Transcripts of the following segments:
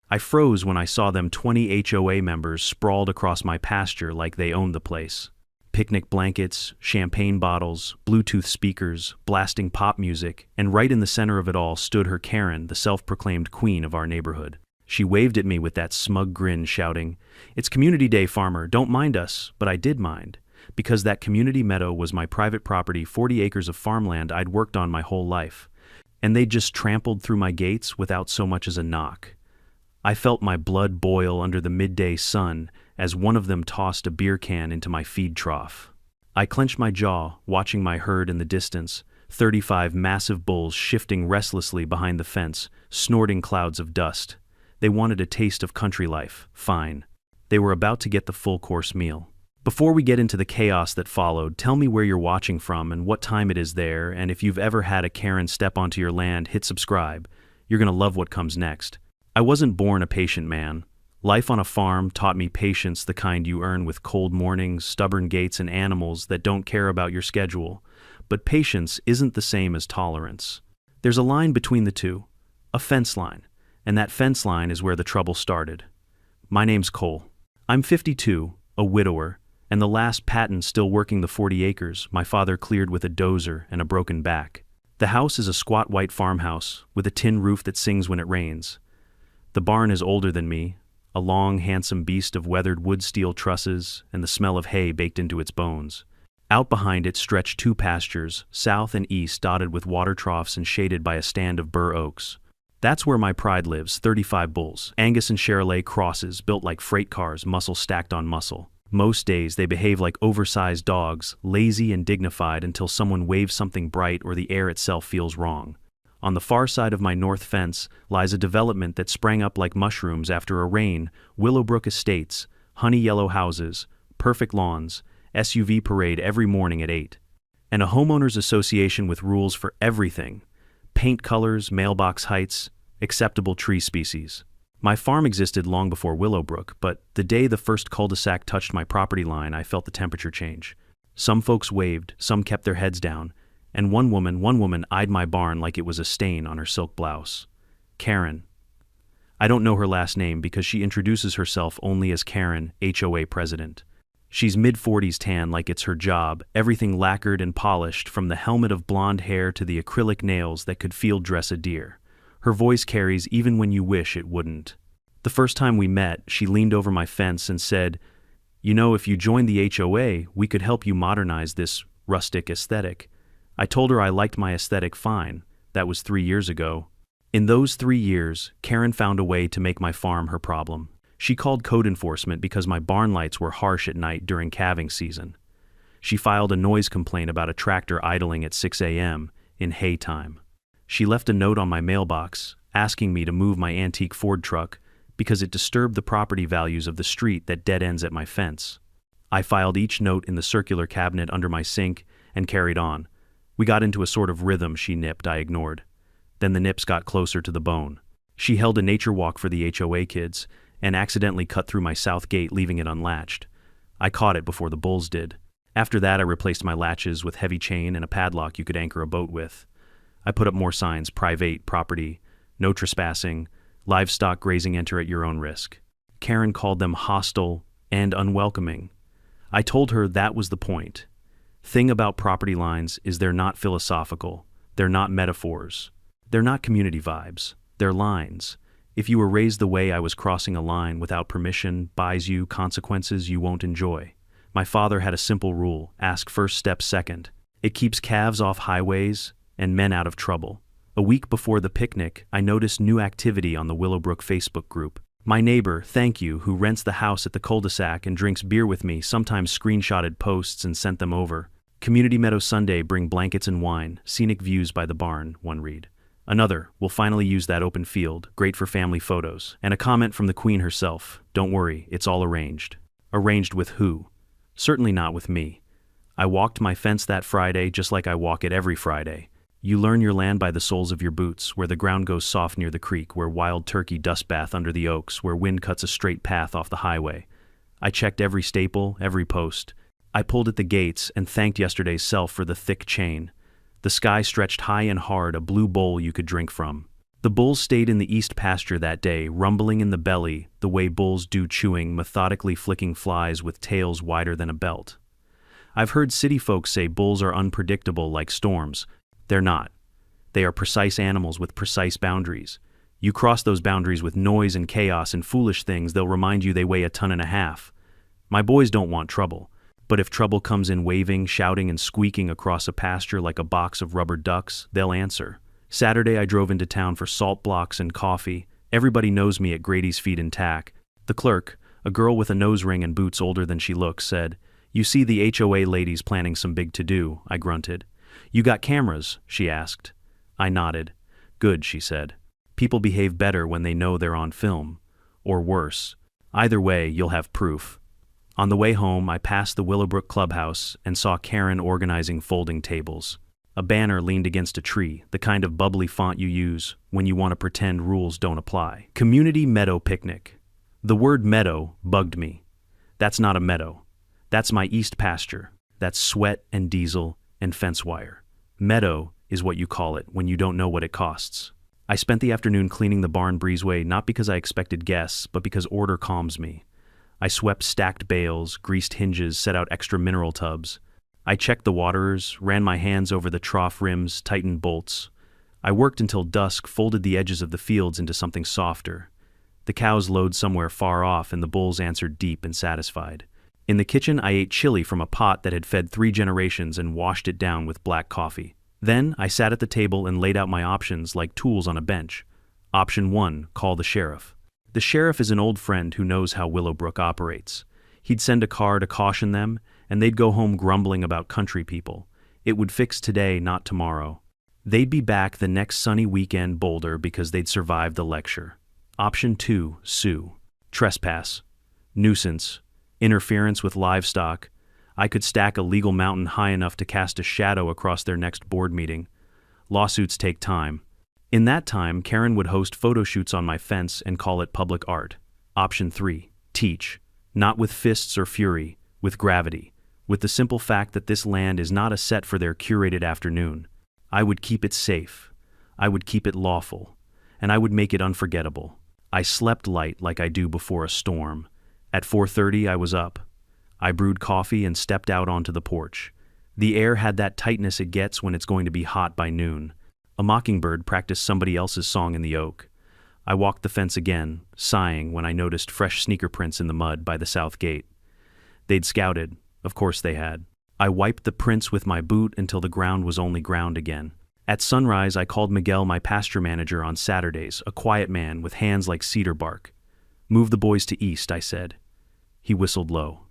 I froze when I saw them 20 HOA members sprawled across my pasture like they owned the place. Picnic blankets, champagne bottles, Bluetooth speakers, blasting pop music, and right in the center of it all stood her Karen, the self-proclaimed queen of our neighborhood. She waved at me with that smug grin, shouting, "It's Community Day, farmer, don't mind us." But I did mind, because that community meadow was my private property, 40 acres of farmland I'd worked on my whole life. And they just trampled through my gates without so much as a knock. I felt my blood boil under the midday sun as one of them tossed a beer can into my feed trough. I clenched my jaw, watching my herd in the distance, 35 massive bulls shifting restlessly behind the fence, snorting clouds of dust. They wanted a taste of country life, fine. They were about to get the full-course meal. Before we get into the chaos that followed, tell me where you're watching from and what time it is there, and if you've ever had a Karen step onto your land, hit subscribe. You're gonna love what comes next. I wasn't born a patient man. Life on a farm taught me patience, the kind you earn with cold mornings, stubborn gates, and animals that don't care about your schedule. But patience isn't the same as tolerance. There's a line between the two, a fence line, and that fence line is where the trouble started. My name's Cole. I'm 52, a widower, and the last patent still working the 40 acres my father cleared with a dozer and a broken back. The house is a squat white farmhouse with a tin roof that sings when it rains. The barn is older than me, a long, handsome beast of weathered wood steel trusses and the smell of hay baked into its bones. Out behind it stretch two pastures, south and east, dotted with water troughs and shaded by a stand of bur oaks. That's where my pride lives, 35 bulls, Angus and Charolais crosses built like freight cars, muscle stacked on muscle. Most days they behave like oversized dogs, lazy and dignified until someone waves something bright or the air itself feels wrong. On the far side of my north fence lies a development that sprang up like mushrooms after a rain, Willowbrook Estates, honey yellow houses, perfect lawns, SUV parade every morning at 8. And a homeowners association with rules for everything: paint colors, mailbox heights, acceptable tree species. My farm existed long before Willowbrook, but the day the first cul-de-sac touched my property line, I felt the temperature change. Some folks waved, some kept their heads down, and one woman eyed my barn like it was a stain on her silk blouse. Karen. I don't know her last name because she introduces herself only as Karen, HOA president. She's mid-40s, tan like it's her job, everything lacquered and polished from the helmet of blonde hair to the acrylic nails that could field dress a deer. Her voice carries even when you wish it wouldn't. The first time we met, she leaned over my fence and said, "You know, if you joined the HOA, we could help you modernize this rustic aesthetic." I told her I liked my aesthetic fine. That was 3 years ago. In those 3 years, Karen found a way to make my farm her problem. She called code enforcement because my barn lights were harsh at night during calving season. She filed a noise complaint about a tractor idling at 6 a.m. in hay time. She left a note on my mailbox asking me to move my antique Ford truck because it disturbed the property values of the street that dead ends at my fence. I filed each note in the circular cabinet under my sink and carried on. We got into a sort of rhythm. She nipped, I ignored. Then the nips got closer to the bone. She held a nature walk for the HOA kids and accidentally cut through my south gate, leaving it unlatched. I caught it before the bulls did. After that, I replaced my latches with heavy chain and a padlock you could anchor a boat with. I put up more signs: private property, no trespassing, livestock grazing, enter at your own risk. Karen called them hostile and unwelcoming. I told her that was the point. Thing about property lines is they're not philosophical, they're not metaphors, they're not community vibes, they're lines. If you were raised the way I was, crossing a line without permission buys you consequences you won't enjoy. My father had a simple rule: ask first, step second. It keeps calves off highways and men out of trouble. A week before the picnic, I noticed new activity on the Willowbrook Facebook group. My neighbor, thank you, who rents the house at the cul-de-sac and drinks beer with me, sometimes screenshotted posts and sent them over. Community Meadow Sunday, bring blankets and wine, scenic views by the barn, one read. Another, we'll finally use that open field, great for family photos. And a comment from the queen herself: don't worry, it's all arranged. Arranged with who? Certainly not with me. I walked my fence that Friday just like I walk it every Friday. You learn your land by the soles of your boots, where the ground goes soft near the creek, where wild turkey dust bath under the oaks, where wind cuts a straight path off the highway. I checked every staple, every post. I pulled at the gates and thanked yesterday's self for the thick chain. The sky stretched high and hard, a blue bowl you could drink from. The bulls stayed in the east pasture that day, rumbling in the belly the way bulls do, chewing, methodically flicking flies with tails wider than a belt. I've heard city folks say bulls are unpredictable like storms. They're not. They are precise animals with precise boundaries. You cross those boundaries with noise and chaos and foolish things, they'll remind you they weigh 1.5 tons. My boys don't want trouble, but if trouble comes in waving, shouting, and squeaking across a pasture like a box of rubber ducks, they'll answer. Saturday I drove into town for salt blocks and coffee. Everybody knows me at Grady's Feed and Tack. The clerk, a girl with a nose ring and boots older than she looks, said, "You see, the HOA lady's planning some big to-do," I grunted. "You got cameras?" she asked. I nodded. "Good," she said. "People behave better when they know they're on film. Or worse. Either way, you'll have proof." On the way home, I passed the Willowbrook clubhouse and saw Karen organizing folding tables. A banner leaned against a tree, the kind of bubbly font you use when you want to pretend rules don't apply. Community Meadow Picnic. The word meadow bugged me. That's not a meadow. That's my east pasture. That's sweat and diesel and fence wire. Meadow is what you call it when you don't know what it costs. I spent the afternoon cleaning the barn breezeway, not because I expected guests, but because order calms me. I swept stacked bales, greased hinges, set out extra mineral tubs. I checked the waterers, ran my hands over the trough rims, tightened bolts. I worked until dusk, folded the edges of the fields into something softer. The cows lowed somewhere far off, and the bulls answered deep and satisfied. In the kitchen, I ate chili from a pot that had fed 3 generations and washed it down with black coffee. Then, I sat at the table and laid out my options like tools on a bench. Option 1, call the sheriff. The sheriff is an old friend who knows how Willowbrook operates. He'd send a car to caution them, and they'd go home grumbling about country people. It would fix today, not tomorrow. They'd be back the next sunny weekend bolder because they'd survived the lecture. Option 2, sue. Trespass. Nuisance. Interference with livestock. I could stack a legal mountain high enough to cast a shadow across their next board meeting. Lawsuits take time. In that time, Karen would host photo shoots on my fence and call it public art. Option 3, teach. Not with fists or fury, with gravity. With the simple fact that this land is not a set for their curated afternoon. I would keep it safe. I would keep it lawful. And I would make it unforgettable. I slept light like I do before a storm. At 4:30 I was up. I brewed coffee and stepped out onto the porch. The air had that tightness it gets when it's going to be hot by noon. A mockingbird practiced somebody else's song in the oak. I walked the fence again, sighing when I noticed fresh sneaker prints in the mud by the south gate. They'd scouted. Of course they had. I wiped the prints with my boot until the ground was only ground again. At sunrise, I called Miguel, my pasture manager, on Saturdays, a quiet man with hands like cedar bark. "Move the boys to east," I said. He whistled low.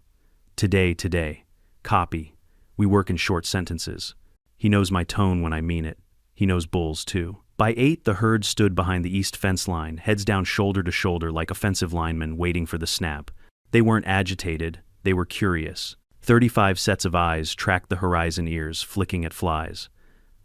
Today. Copy. We work in short sentences. He knows my tone when I mean it. He knows bulls, too. By 8, the herd stood behind the east fence line, heads down shoulder to shoulder like offensive linemen waiting for the snap. They weren't agitated. They were curious. 35 sets of eyes tracked the horizon, ears flicking at flies.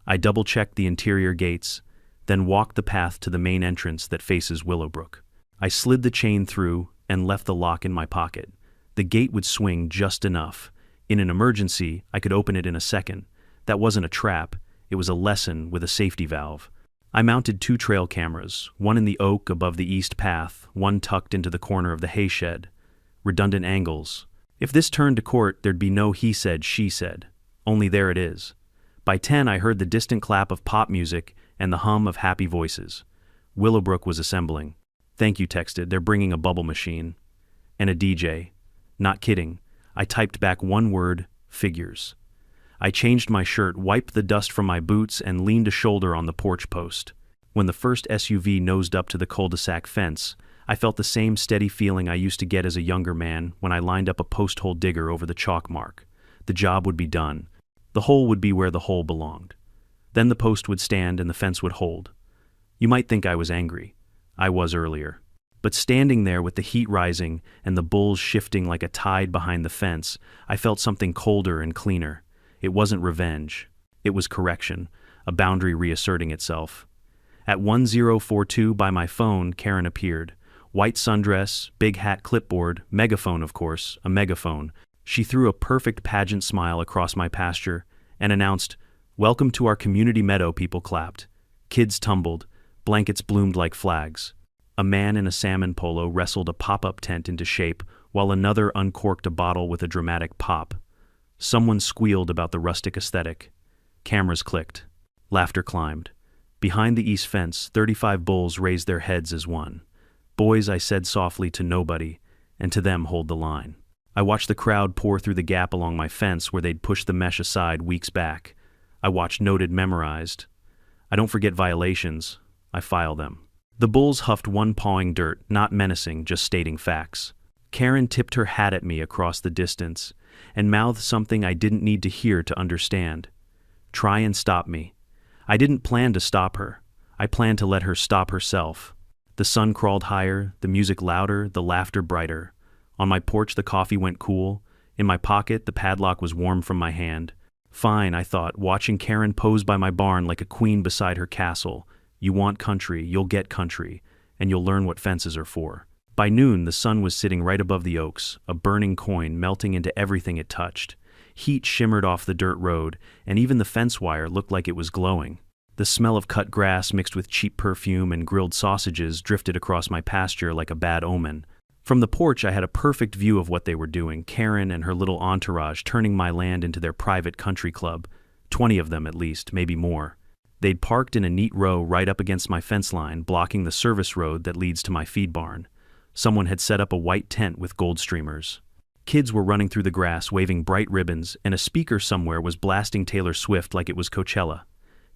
I double-checked the interior gates, then walked the path to the main entrance that faces Willowbrook. I slid the chain through and left the lock in my pocket. The gate would swing just enough. In an emergency, I could open it in a second. That wasn't a trap. It was a lesson with a safety valve. I mounted 2 trail cameras, one in the oak above the east path, one tucked into the corner of the hay shed. Redundant angles. If this turned to court, there'd be no he said, she said. Only there it is. By 10, I heard the distant clap of pop music and the hum of happy voices. Willowbrook was assembling. "Thank you," texted. "They're bringing a bubble machine." And a DJ. Not kidding. I typed back one word, figures. I changed my shirt, wiped the dust from my boots, and leaned a shoulder on the porch post. When the first SUV nosed up to the cul-de-sac fence, I felt the same steady feeling I used to get as a younger man when I lined up a post-hole digger over the chalk mark. The job would be done. The hole would be where the hole belonged. Then the post would stand and the fence would hold. You might think I was angry. I was earlier. But standing there with the heat rising and the bulls shifting like a tide behind the fence, I felt something colder and cleaner. It wasn't revenge. It was correction, a boundary reasserting itself. At 1042 by my phone, Karen appeared. White sundress, big hat, clipboard, megaphone, of course, a megaphone. She threw a perfect pageant smile across my pasture and announced, "Welcome to our community meadow." People clapped. Kids tumbled. Blankets bloomed like flags. A man in a salmon polo wrestled a pop-up tent into shape, while another uncorked a bottle with a dramatic pop. Someone squealed about the rustic aesthetic. Cameras clicked. Laughter climbed. Behind the east fence, 35 bulls raised their heads as one. "Boys," I said softly to nobody, and to them hold the line. I watched the crowd pour through the gap along my fence where they'd pushed the mesh aside weeks back. I watched noted memorized. I don't forget violations. I file them. The bulls huffed one pawing dirt, not menacing, just stating facts. Karen tipped her hat at me across the distance and mouthed something I didn't need to hear to understand. Try and stop me. I didn't plan to stop her. I planned to let her stop herself. The sun crawled higher, the music louder, the laughter brighter. On my porch the coffee went cool. In my pocket the padlock was warm from my hand. Fine, I thought, watching Karen pose by my barn like a queen beside her castle. You want country, you'll get country, and you'll learn what fences are for. By noon the sun was sitting right above the oaks, a burning coin melting into everything it touched. Heat shimmered off the dirt road, and even the fence wire looked like it was glowing. The smell of cut grass mixed with cheap perfume and grilled sausages drifted across my pasture like a bad omen. From the porch I had a perfect view of what they were doing, Karen and her little entourage turning my land into their private country club. 20 of them at least, maybe more. They'd parked in a neat row right up against my fence line, blocking the service road that leads to my feed barn. Someone had set up a white tent with gold streamers. Kids were running through the grass, waving bright ribbons, and a speaker somewhere was blasting Taylor Swift like it was Coachella.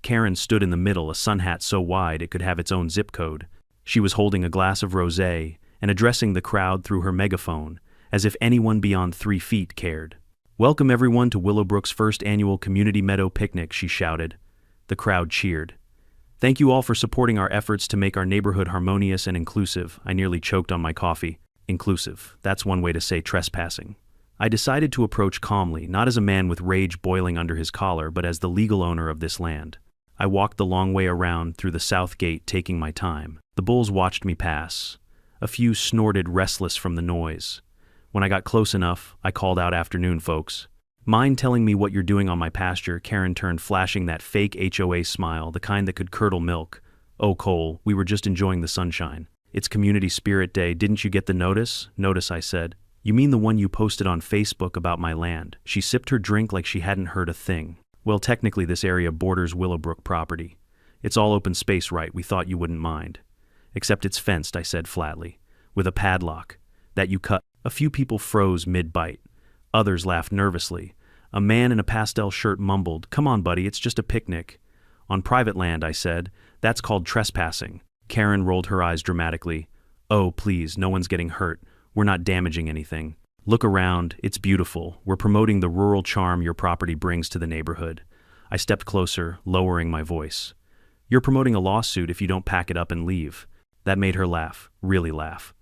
Karen stood in the middle, a sun hat so wide it could have its own zip code. She was holding a glass of rosé and addressing the crowd through her megaphone, as if anyone beyond 3 feet cared. "Welcome everyone to Willowbrook's first annual Community Meadow Picnic," she shouted. The crowd cheered. "Thank you all for supporting our efforts to make our neighborhood harmonious and inclusive." I nearly choked on my coffee. Inclusive. That's one way to say trespassing. I decided to approach calmly, not as a man with rage boiling under his collar, but as the legal owner of this land. I walked the long way around through the south gate, taking my time. The bulls watched me pass. A few snorted, restless from the noise. When I got close enough, I called out, "Afternoon, folks. Mind telling me what you're doing on my pasture?" Karen turned, flashing that fake HOA smile, the kind that could curdle milk. "Oh, Cole, we were just enjoying the sunshine. It's Community Spirit Day. Didn't you get the notice?" "Notice," I said. "You mean the one you posted on Facebook about my land?" She sipped her drink like she hadn't heard a thing. "Well, technically this area borders Willowbrook property. It's all open space, right? We thought you wouldn't mind." "Except it's fenced," I said flatly. "With a padlock. That you cut." A few people froze mid-bite. Others laughed nervously. A man in a pastel shirt mumbled, "Come on, buddy, it's just a picnic." "On private land," I said. "That's called trespassing." Karen rolled her eyes dramatically. "Oh, please, no one's getting hurt. We're not damaging anything. Look around, it's beautiful. We're promoting the rural charm your property brings to the neighborhood." I stepped closer, lowering my voice. "You're promoting a lawsuit if you don't pack it up and leave." That made her laugh, really laugh.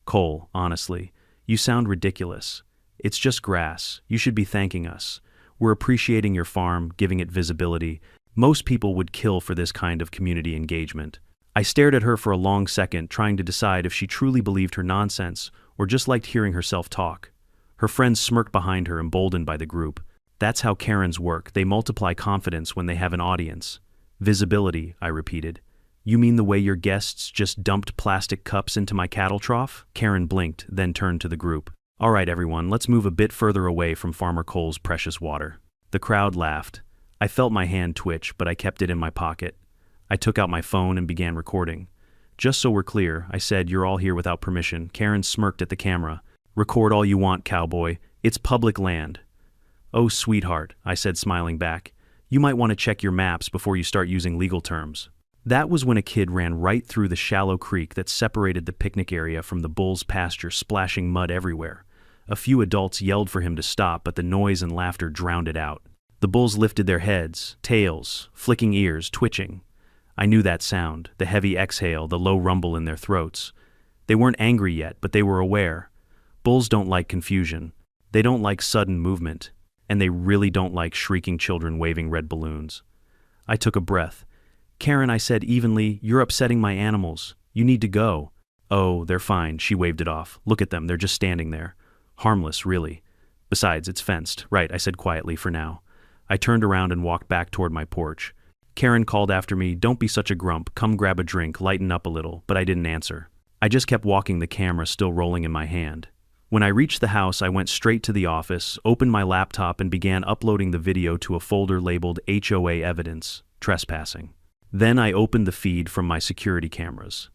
"Cole, honestly, you sound ridiculous. It's just grass. You should be thanking us. We're appreciating your farm, giving it visibility. Most people would kill for this kind of community engagement." I stared at her for a long second, trying to decide if she truly believed her nonsense or just liked hearing herself talk. Her friends smirked behind her, emboldened by the group. "That's how Karens work. They multiply confidence when they have an audience." "Visibility," I repeated. "You mean the way your guests just dumped plastic cups into my cattle trough?" Karen blinked, then turned to the group. "All right, everyone, let's move a bit further away from Farmer Cole's precious water." The crowd laughed. I felt my hand twitch, but I kept it in my pocket. I took out my phone and began recording. "Just so we're clear," I said, "you're all here without permission." Karen smirked at the camera. "Record all you want, cowboy. It's public land." "Oh, sweetheart," I said, smiling back. "You might want to check your maps before you start using legal terms." That was when a kid ran right through the shallow creek that separated the picnic area from the bull's pasture, splashing mud everywhere. A few adults yelled for him to stop, but the noise and laughter drowned it out. The bulls lifted their heads, tails, flicking ears, twitching. I knew that sound, the heavy exhale, the low rumble in their throats. They weren't angry yet, but they were aware. Bulls don't like confusion. They don't like sudden movement. And they really don't like shrieking children waving red balloons. I took a breath. "Karen," I said evenly, "you're upsetting my animals. You need to go." "Oh, they're fine," she waved it off. "Look at them, they're just standing there. Harmless, really. Besides, it's fenced." "Right," I said quietly, "for now." I turned around and walked back toward my porch. Karen called after me, "Don't be such a grump, come grab a drink, lighten up a little," but I didn't answer. I just kept walking, the camera still rolling in my hand. When I reached the house, I went straight to the office, opened my laptop and began uploading the video to a folder labeled HOA Evidence, Trespassing. Then I opened the feed from my security cameras.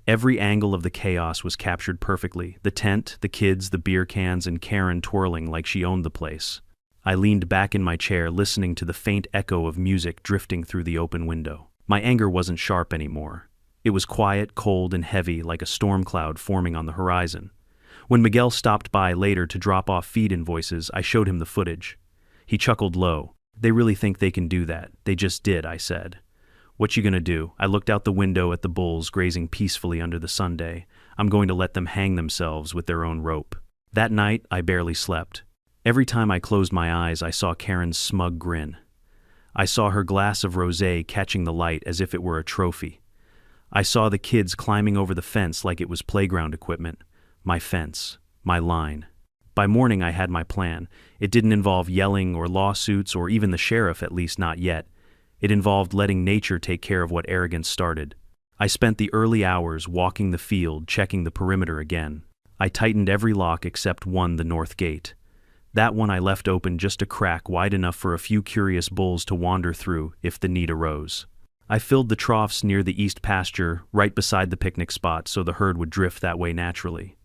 Every angle of the chaos was captured perfectly: the tent, the kids, the beer cans, and Karen twirling like she owned the place. I leaned back in my chair, listening to the faint echo of music drifting through the open window. My anger wasn't sharp anymore. It was quiet, cold, and heavy, like a storm cloud forming on the horizon. When Miguel stopped by later to drop off feed invoices, I showed him the footage. He chuckled low. "They really think they can do that. They just did," I said. "What you gonna do?" I looked out the window at the bulls grazing peacefully under the sunday. "I'm going to let them hang themselves with their own rope." That night, I barely slept. Every time I closed my eyes, I saw Karen's smug grin. I saw her glass of rosé catching the light as if it were a trophy. I saw the kids climbing over the fence like it was playground equipment. My fence. My line. By morning, I had my plan. It didn't involve yelling or lawsuits or even the sheriff, at least not yet. It involved letting nature take care of what arrogance started. I spent the early hours walking the field, checking the perimeter again. I tightened every lock except one, the north gate. That one I left open just a crack wide enough for a few curious bulls to wander through if the need arose. I filled the troughs near the east pasture, right beside the picnic spot, so the herd would drift that way naturally.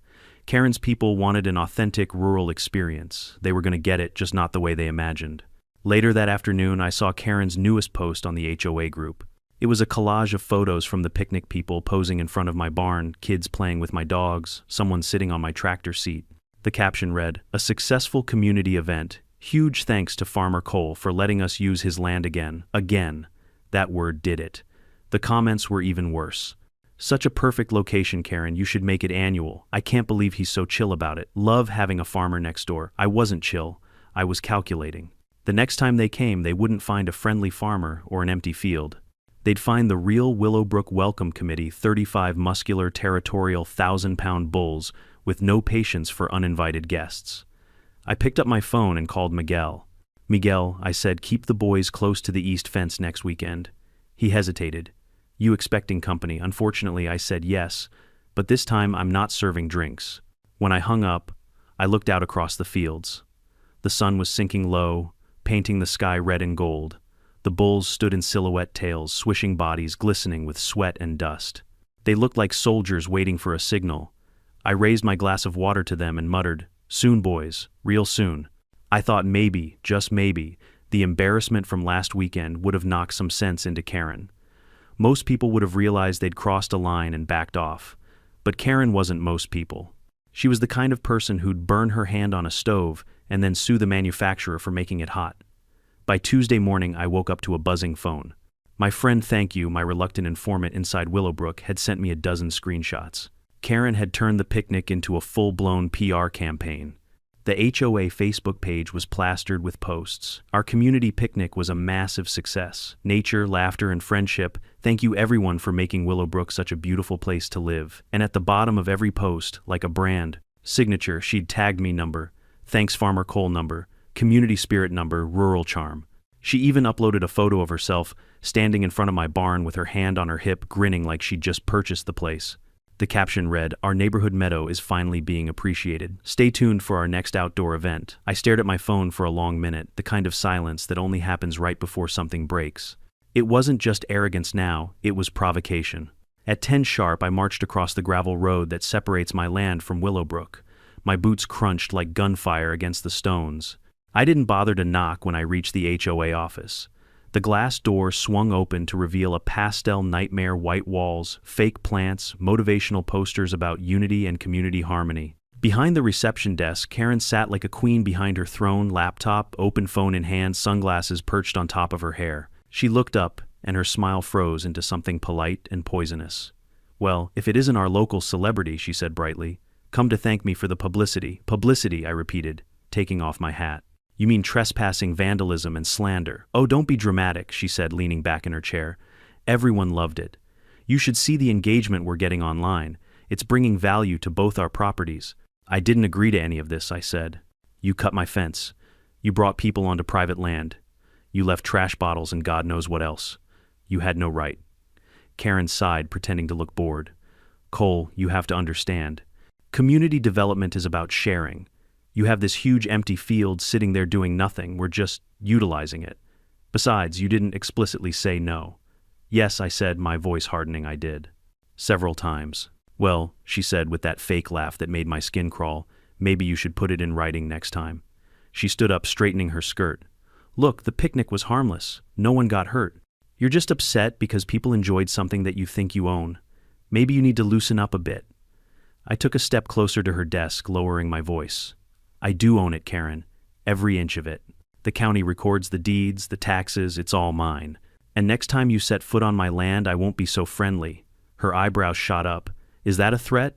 Karen's people wanted an authentic rural experience. They were going to get it, just not the way they imagined. Later that afternoon, I saw Karen's newest post on the HOA group. It was a collage of photos from the picnic people posing in front of my barn, kids playing with my dogs, someone sitting on my tractor seat. The caption read, "A successful community event. Huge thanks to Farmer Cole for letting us use his land again." Again. That word did it. The comments were even worse. "Such a perfect location, Karen. You should make it annual. I can't believe he's so chill about it. Love having a farmer next door." I wasn't chill. I was calculating. The next time they came, they wouldn't find a friendly farmer or an empty field. They'd find the real Willowbrook Welcome Committee, 35 muscular, territorial, 1,000-pound bulls with no patience for uninvited guests. I picked up my phone and called Miguel. "Miguel," I said, "keep the boys close to the east fence next weekend." He hesitated. "You expecting company?" Unfortunately, I said yes, but this time I'm not serving drinks. When I hung up, I looked out across the fields. The sun was sinking low, painting the sky red and gold. The bulls stood in silhouette, tails swishing, bodies glistening with sweat and dust. They looked like soldiers waiting for a signal. I raised my glass of water to them and muttered, "Soon, boys, real soon." I thought maybe, just maybe, the embarrassment from last weekend would have knocked some sense into Karen. Most people would have realized they'd crossed a line and backed off. But Karen wasn't most people. She was the kind of person who'd burn her hand on a stove and then sue the manufacturer for making it hot. By Tuesday morning, I woke up to a buzzing phone. My friend Thank You, my reluctant informant inside Willowbrook, had sent me a dozen screenshots. Karen had turned the picnic into a full-blown PR campaign. The HOA Facebook page was plastered with posts. Our community picnic was a massive success. Nature, laughter, and friendship. Thank you everyone for making Willowbrook such a beautiful place to live. And at the bottom of every post, like a brand signature, she'd tagged me number, thanks Farmer Cole number, community spirit number, rural charm. She even uploaded a photo of herself standing in front of my barn with her hand on her hip, grinning like she'd just purchased the place. The caption read, "Our neighborhood meadow is finally being appreciated. Stay tuned for our next outdoor event." I stared at my phone for a long minute, the kind of silence that only happens right before something breaks. It wasn't just arrogance now, it was provocation. At 10 sharp, I marched across the gravel road that separates my land from Willowbrook. My boots crunched like gunfire against the stones. I didn't bother to knock when I reached the HOA office. The glass door swung open to reveal a pastel nightmare, white walls, fake plants, motivational posters about unity and community harmony. Behind the reception desk, Karen sat like a queen behind her throne, laptop, open phone in hand, sunglasses perched on top of her hair. She looked up, and her smile froze into something polite and poisonous. "Well, if it isn't our local celebrity," she said brightly. "Come to thank me for the publicity." "Publicity," I repeated, taking off my hat. "You mean trespassing, vandalism, and slander." "Oh, don't be dramatic," she said, leaning back in her chair. "Everyone loved it. You should see the engagement we're getting online. It's bringing value to both our properties." "I didn't agree to any of this," I said. "You cut my fence. You brought people onto private land. You left trash bottles and God knows what else. You had no right. Karen sighed, pretending to look bored. Cole, you have to understand. Community development is about sharing. You have this huge empty field sitting there doing nothing. We're just utilizing it. Besides, you didn't explicitly say no. Yes, I said, my voice hardening. I did. Several times. Well, she said with that fake laugh that made my skin crawl, maybe you should put it in writing next time. She stood up, straightening her skirt. Look, the picnic was harmless. No one got hurt. You're just upset because people enjoyed something that you think you own. Maybe you need to loosen up a bit. I took a step closer to her desk, lowering my voice. I do own it, Karen. Every inch of it. The county records the deeds, the taxes, it's all mine. And next time you set foot on my land, I won't be so friendly. Her eyebrows shot up. Is that a threat?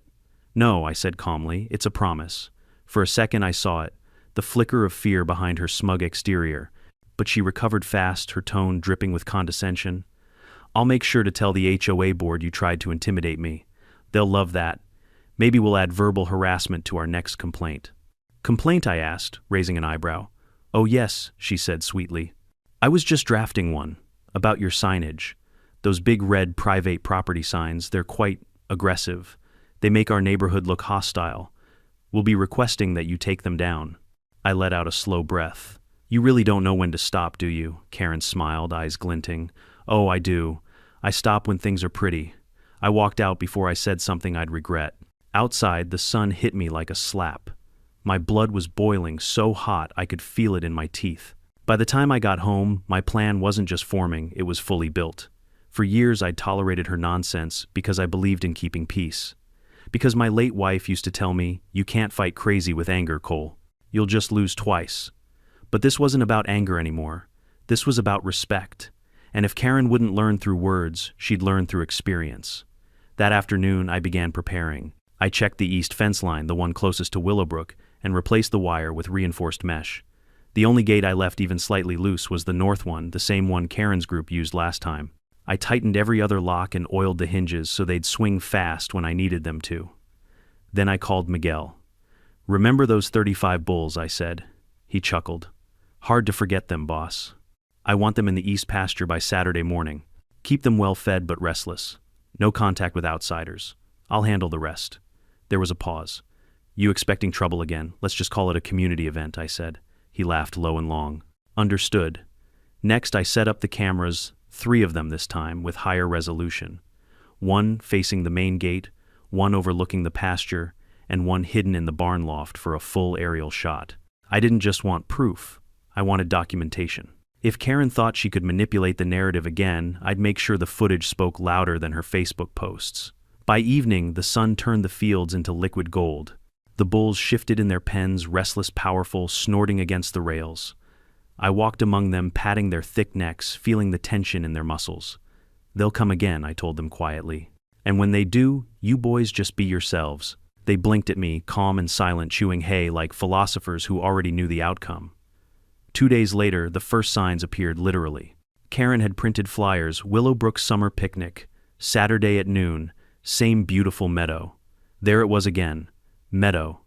No, I said calmly. It's a promise. For a second I saw it, the flicker of fear behind her smug exterior. But she recovered fast, her tone dripping with condescension. I'll make sure to tell the HOA board you tried to intimidate me. They'll love that. Maybe we'll add verbal harassment to our next complaint. Complaint, I asked, raising an eyebrow. Oh yes, she said sweetly. I was just drafting one. About your signage. Those big red private property signs, they're quite aggressive. They make our neighborhood look hostile. We'll be requesting that you take them down. I let out a slow breath. You really don't know when to stop, do you? Karen smiled, eyes glinting. Oh, I do. I stop when things are pretty. I walked out before I said something I'd regret. Outside, the sun hit me like a slap. My blood was boiling so hot I could feel it in my teeth. By the time I got home, my plan wasn't just forming, it was fully built. For years I'd tolerated her nonsense because I believed in keeping peace. Because my late wife used to tell me, you can't fight crazy with anger, Cole. You'll just lose twice. But this wasn't about anger anymore. This was about respect. And if Karen wouldn't learn through words, she'd learn through experience. That afternoon, I began preparing. I checked the east fence line, the one closest to Willowbrook, and replaced the wire with reinforced mesh. The only gate I left even slightly loose was the north one, the same one Karen's group used last time. I tightened every other lock and oiled the hinges so they'd swing fast when I needed them to. Then I called Miguel. Remember those 35 bulls, I said. He chuckled. Hard to forget them, boss. I want them in the east pasture by Saturday morning. Keep them well fed but restless. No contact with outsiders. I'll handle the rest. There was a pause. You expecting trouble again? Let's just call it a community event, I said. He laughed low and long. Understood. Next, I set up the cameras, 3 of them this time, with higher resolution. One facing the main gate, one overlooking the pasture, and one hidden in the barn loft for a full aerial shot. I didn't just want proof. I wanted documentation. If Karen thought she could manipulate the narrative again, I'd make sure the footage spoke louder than her Facebook posts. By evening, the sun turned the fields into liquid gold. The bulls shifted in their pens, restless, powerful, snorting against the rails. I walked among them, patting their thick necks, feeling the tension in their muscles. They'll come again, I told them quietly. And when they do, you boys just be yourselves. They blinked at me, calm and silent, chewing hay like philosophers who already knew the outcome. 2 days later, the first signs appeared literally. Karen had printed flyers, Willowbrook Summer Picnic, Saturday at noon, same beautiful meadow. There it was again, meadow.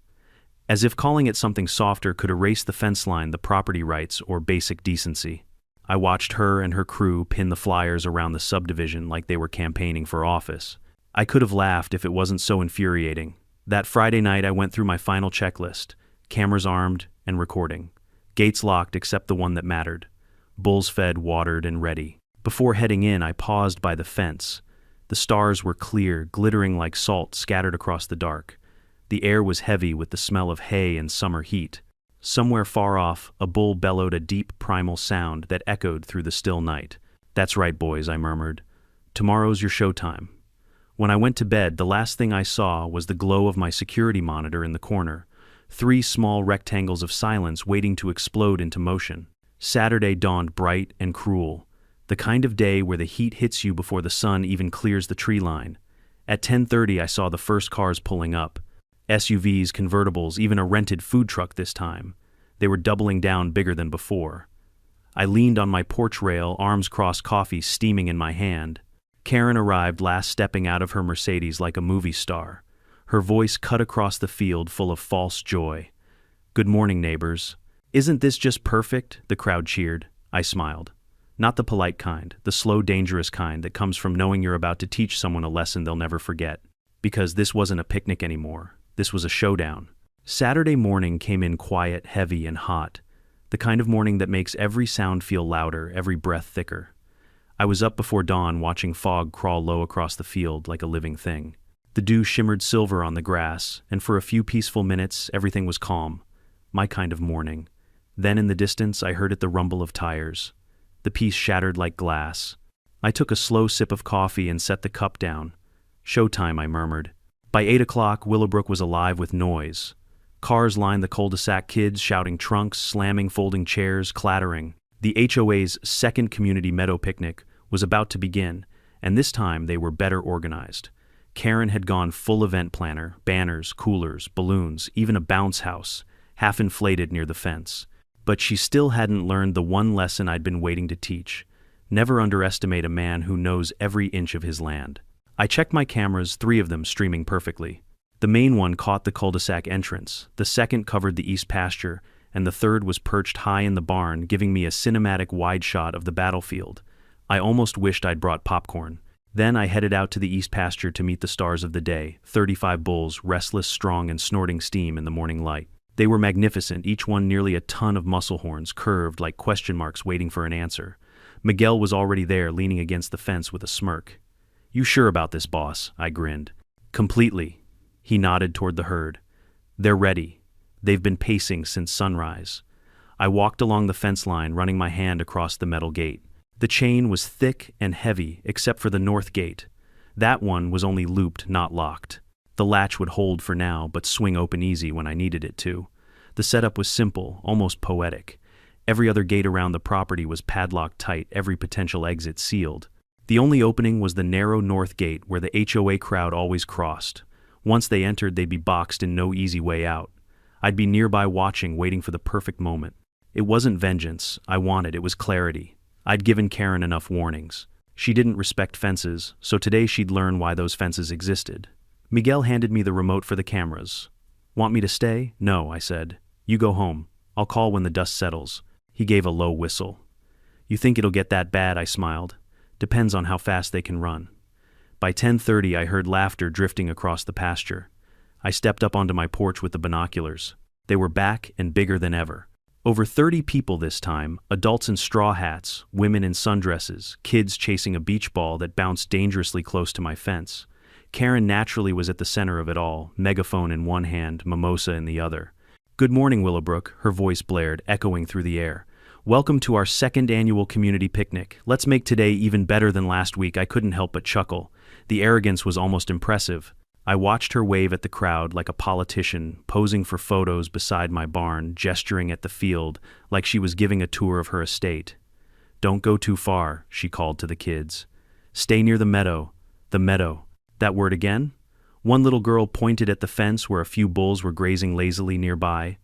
As if calling it something softer could erase the fence line, the property rights, or basic decency. I watched her and her crew pin the flyers around the subdivision like they were campaigning for office. I could have laughed if it wasn't so infuriating. That Friday night I went through my final checklist, cameras armed and recording. Gates locked except the one that mattered. Bulls fed, watered, and ready. Before heading in, I paused by the fence. The stars were clear, glittering like salt scattered across the dark. The air was heavy with the smell of hay and summer heat. Somewhere far off, a bull bellowed a deep primal sound that echoed through the still night. That's right, boys, I murmured. Tomorrow's your showtime. When I went to bed, the last thing I saw was the glow of my security monitor in the corner. 3 small rectangles of silence waiting to explode into motion. Saturday dawned bright and cruel. The kind of day where the heat hits you before the sun even clears the tree line. At 10:30, I saw the first cars pulling up. SUVs, convertibles, even a rented food truck this time. They were doubling down bigger than before. I leaned on my porch rail, arms crossed, coffee steaming in my hand. Karen arrived, last stepping out of her Mercedes like a movie star. Her voice cut across the field, full of false joy. Good morning, neighbors. Isn't this just perfect? The crowd cheered. I smiled. Not the polite kind, the slow, dangerous kind that comes from knowing you're about to teach someone a lesson they'll never forget. Because this wasn't a picnic anymore. This was a showdown. Saturday morning came in quiet, heavy, and hot. The kind of morning that makes every sound feel louder, every breath thicker. I was up before dawn watching fog crawl low across the field like a living thing. The dew shimmered silver on the grass, and for a few peaceful minutes everything was calm. My kind of morning. Then in the distance I heard the rumble of tires. The piece shattered like glass. I took a slow sip of coffee and set the cup down. Showtime, I murmured. By 8 o'clock, Willowbrook was alive with noise. Cars lined the cul-de-sac, kids shouting trunks, slamming folding chairs, clattering. The HOA's second community meadow picnic was about to begin, and this time they were better organized. Karen had gone full event planner, banners, coolers, balloons, even a bounce house, half inflated near the fence. But she still hadn't learned the one lesson I'd been waiting to teach. Never underestimate a man who knows every inch of his land. I checked my cameras, 3 of them streaming perfectly. The main one caught the cul-de-sac entrance, the second covered the east pasture, and the third was perched high in the barn, giving me a cinematic wide shot of the battlefield. I almost wished I'd brought popcorn. Then I headed out to the east pasture to meet the stars of the day, 35 bulls, restless, strong, and snorting steam in the morning light. They were magnificent, each one nearly a ton of muscle horns, curved like question marks waiting for an answer. Miguel was already there, leaning against the fence with a smirk. "You sure about this, boss?" I grinned. "Completely." He nodded toward the herd. "They're ready. They've been pacing since sunrise." I walked along the fence line, running my hand across the metal gate. The chain was thick and heavy, except for the north gate. That one was only looped, not locked. The latch would hold for now, but swing open easy when I needed it to. The setup was simple, almost poetic. Every other gate around the property was padlocked tight, every potential exit sealed. The only opening was the narrow north gate where the HOA crowd always crossed. Once they entered, they'd be boxed and no easy way out. I'd be nearby watching, waiting for the perfect moment. It wasn't vengeance I wanted, it was clarity. I'd given Karen enough warnings. She didn't respect fences, so today she'd learn why those fences existed. Miguel handed me the remote for the cameras. "Want me to stay?" "No," I said. "You go home. I'll call when the dust settles." He gave a low whistle. "You think it'll get that bad?" I smiled. "Depends on how fast they can run." By 10:30 I heard laughter drifting across the pasture. I stepped up onto my porch with the binoculars. They were back and bigger than ever. Over 30 people this time, adults in straw hats, women in sundresses, kids chasing a beach ball that bounced dangerously close to my fence. Karen naturally was at the center of it all, megaphone in one hand, mimosa in the other. "Good morning, Willowbrook," her voice blared, echoing through the air. "Welcome to our second annual community picnic. Let's make today even better than last week." I couldn't help but chuckle. The arrogance was almost impressive. I watched her wave at the crowd like a politician, posing for photos beside my barn, gesturing at the field like she was giving a tour of her estate. "Don't go too far," she called to the kids. "Stay near the meadow." The meadow. That word again? One little girl pointed at the fence where a few bulls were grazing lazily nearby.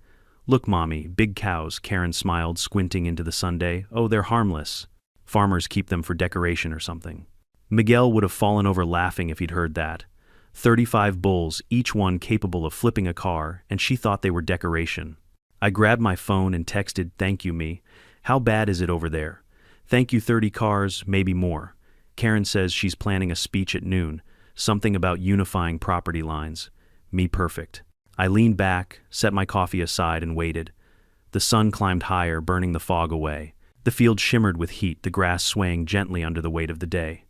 "Look, Mommy, big cows," Karen smiled, squinting into the Sunday. "Oh, they're harmless. Farmers keep them for decoration or something." Miguel would have fallen over laughing if he'd heard that. 35 bulls, each one capable of flipping a car, and she thought they were decoration. I grabbed my phone and texted, "Thank you, me. How bad is it over there?" "Thank you, 30 cars, maybe more." Karen says she's planning a speech at noon, something about unifying property lines. Me perfect. I leaned back, set my coffee aside, and waited. The sun climbed higher, burning the fog away. The field shimmered with heat, the grass swaying gently under the weight of the day.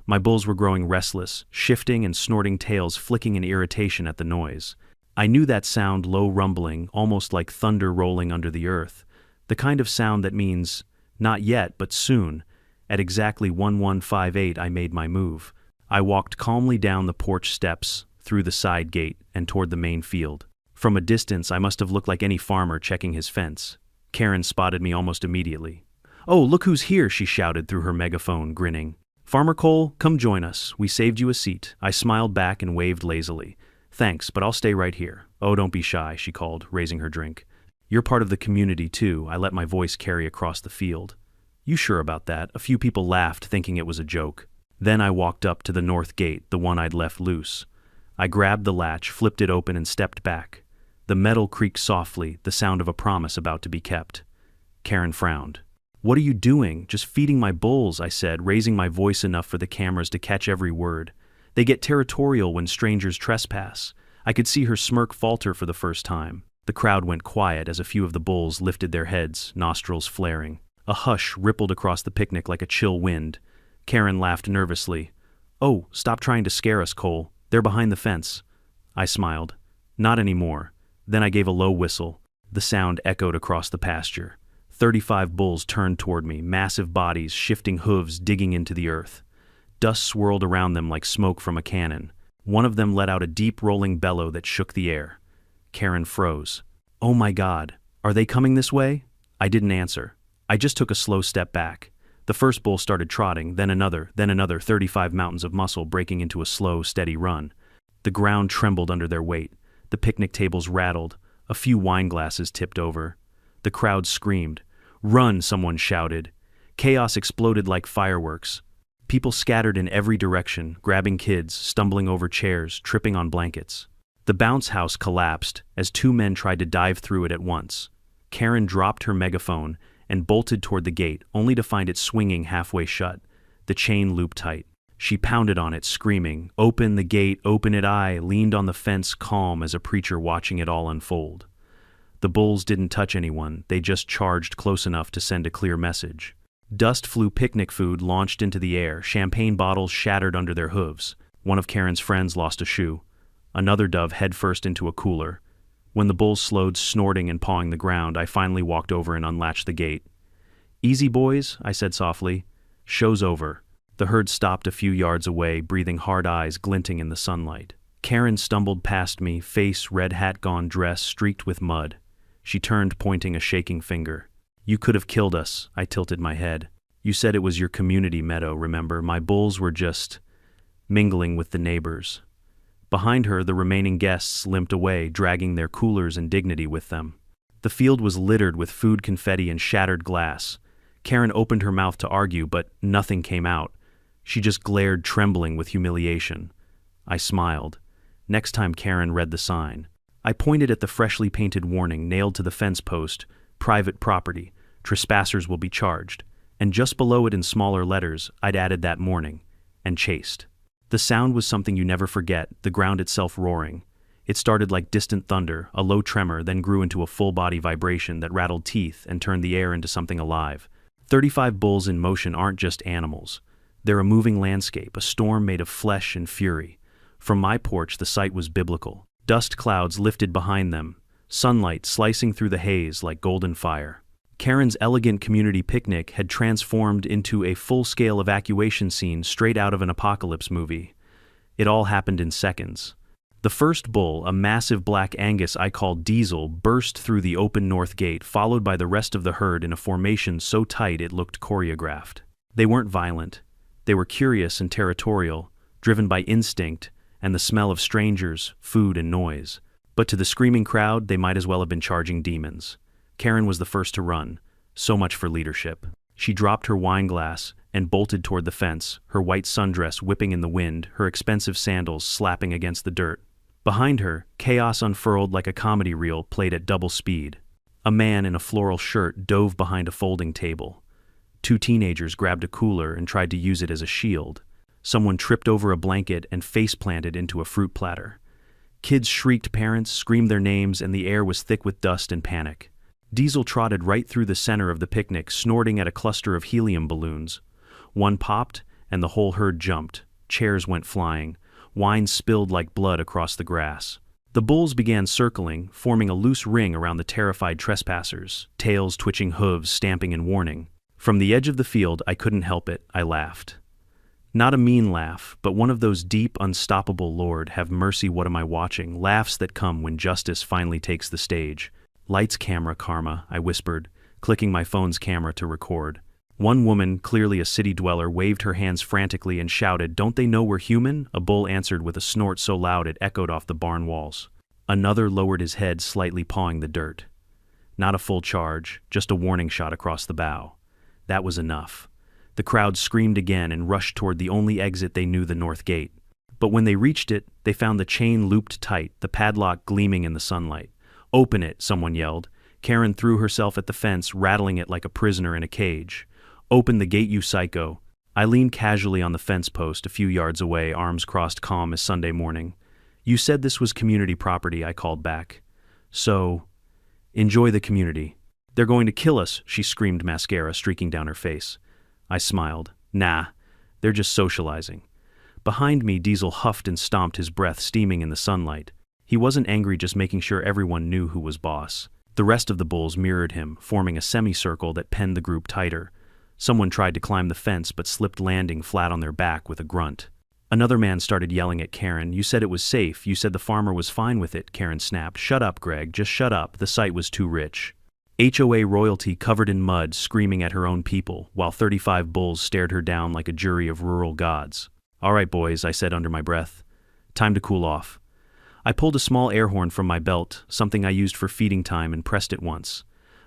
My bulls were growing restless, shifting and snorting tails flicking in irritation at the noise. I knew that sound, low rumbling, almost like thunder rolling under the earth. The kind of sound that means, not yet, but soon. At exactly 1158 I made my move. I walked calmly down the porch steps, through the side gate, and toward the main field. From a distance I must have looked like any farmer checking his fence. Karen spotted me almost immediately. "Oh, look who's here," she shouted through her megaphone, grinning. "Farmer Cole, come join us. We saved you a seat." I smiled back and waved lazily. "Thanks, but I'll stay right here." "Oh, don't be shy," she called, raising her drink. "You're part of the community too." I let my voice carry across the field. "You sure about that?" A few people laughed, thinking it was a joke. Then I walked up to the north gate, the one I'd left loose. I grabbed the latch, flipped it open, and stepped back. The metal creaked softly, the sound of a promise about to be kept. Karen frowned. "What are you doing?" "Just feeding my bulls," I said, raising my voice enough for the cameras to catch every word. "They get territorial when strangers trespass." I could see her smirk falter for the first time. The crowd went quiet as a few of the bulls lifted their heads, nostrils flaring. A hush rippled across the picnic like a chill wind. Karen laughed nervously. "Oh, stop trying to scare us, Cole. They're behind the fence." I smiled. "Not anymore." Then I gave a low whistle. The sound echoed across the pasture. 35 bulls turned toward me, massive bodies, shifting hooves digging into the earth. Dust swirled around them like smoke from a cannon. One of them let out a deep rolling bellow that shook the air. Karen froze. "Oh my God, are they coming this way?" I didn't answer. I just took a slow step back. The first bull started trotting, then another, 35 mountains of muscle breaking into a slow, steady run. The ground trembled under their weight. The picnic tables rattled. A few wine glasses tipped over. The crowd screamed. "Run!" someone shouted. Chaos exploded like fireworks. People scattered in every direction, grabbing kids, stumbling over chairs, tripping on blankets. The bounce house collapsed as two men tried to dive through it at once. Karen dropped her megaphone and bolted toward the gate, only to find it swinging halfway shut, the chain looped tight. She pounded on it, screaming, "Open the gate, open it!" I leaned on the fence, calm as a preacher watching it all unfold. The bulls didn't touch anyone, they just charged close enough to send a clear message. Dust flew, picnic food launched into the air, champagne bottles shattered under their hooves. One of Karen's friends lost a shoe. Another dove headfirst into a cooler. When the bulls slowed, snorting and pawing the ground, I finally walked over and unlatched the gate. "Easy, boys," I said softly. "Show's over." The herd stopped a few yards away, breathing hard, eyes glinting in the sunlight. Karen stumbled past me, face, red hat gone, dress streaked with mud. She turned, pointing a shaking finger. "You could have killed us," I tilted my head. "You said it was your community meadow, remember? My bulls were just mingling with the neighbors." Behind her, the remaining guests limped away, dragging their coolers and dignity with them. The field was littered with food confetti and shattered glass. Karen opened her mouth to argue, but nothing came out. She just glared, trembling with humiliation. I smiled. Next time Karen read the sign. I pointed at the freshly painted warning nailed to the fence post, "Private property, trespassers will be charged," and just below it in smaller letters, I'd added that morning, "and chased." The sound was something you never forget, the ground itself roaring. It started like distant thunder, a low tremor, then grew into a full-body vibration that rattled teeth and turned the air into something alive. 35 bulls in motion aren't just animals. They're a moving landscape, a storm made of flesh and fury. From my porch, the sight was biblical. Dust clouds lifted behind them, sunlight slicing through the haze like golden fire. Karen's elegant community picnic had transformed into a full-scale evacuation scene straight out of an apocalypse movie. It all happened in seconds. The first bull, a massive black Angus I called Diesel, burst through the open north gate, followed by the rest of the herd in a formation so tight it looked choreographed. They weren't violent. They were curious and territorial, driven by instinct and the smell of strangers, food, and noise. But to the screaming crowd, they might as well have been charging demons. Karen was the first to run. So much for leadership. She dropped her wine glass and bolted toward the fence, her white sundress whipping in the wind, her expensive sandals slapping against the dirt. Behind her, chaos unfurled like a comedy reel played at double speed. A man in a floral shirt dove behind a folding table. Two teenagers grabbed a cooler and tried to use it as a shield. Someone tripped over a blanket and face-planted into a fruit platter. Kids shrieked, parents screamed their names, and the air was thick with dust and panic. Diesel trotted right through the center of the picnic, snorting at a cluster of helium balloons. One popped, and the whole herd jumped. Chairs went flying. Wine spilled like blood across the grass. The bulls began circling, forming a loose ring around the terrified trespassers, tails twitching, hooves stamping in warning. From the edge of the field, I couldn't help it. I laughed. Not a mean laugh, but one of those deep, unstoppable "Lord, have mercy, what am I watching?" laughs that come when justice finally takes the stage. "Lights, camera, karma," I whispered, clicking my phone's camera to record. One woman, clearly a city dweller, waved her hands frantically and shouted, "Don't they know we're human?" A bull answered with a snort so loud it echoed off the barn walls. Another lowered his head, slightly pawing the dirt. Not a full charge, just a warning shot across the bow. That was enough. The crowd screamed again and rushed toward the only exit they knew, the north gate. But when they reached it, they found the chain looped tight, the padlock gleaming in the sunlight. "Open it," someone yelled. Karen threw herself at the fence, rattling it like a prisoner in a cage. "Open the gate, you psycho." I leaned casually on the fence post a few yards away, arms crossed, calm as Sunday morning. "You said this was community property," I called back. "So, enjoy the community." "They're going to kill us," she screamed, mascara streaking down her face. I smiled. "Nah, they're just socializing." Behind me, Diesel huffed and stomped, his breath steaming in the sunlight. He wasn't angry, just making sure everyone knew who was boss. The rest of the bulls mirrored him, forming a semicircle that penned the group tighter. Someone tried to climb the fence but slipped, landing flat on their back with a grunt. Another man started yelling at Karen. "You said it was safe. You said the farmer was fine with it," Karen snapped. "Shut up, Greg. Just shut up. The site was too rich." HOA royalty covered in mud, screaming at her own people, while 35 bulls stared her down like a jury of rural gods. "All right, boys," I said under my breath. "Time to cool off." I pulled a small air horn from my belt, something I used for feeding time, and pressed it once.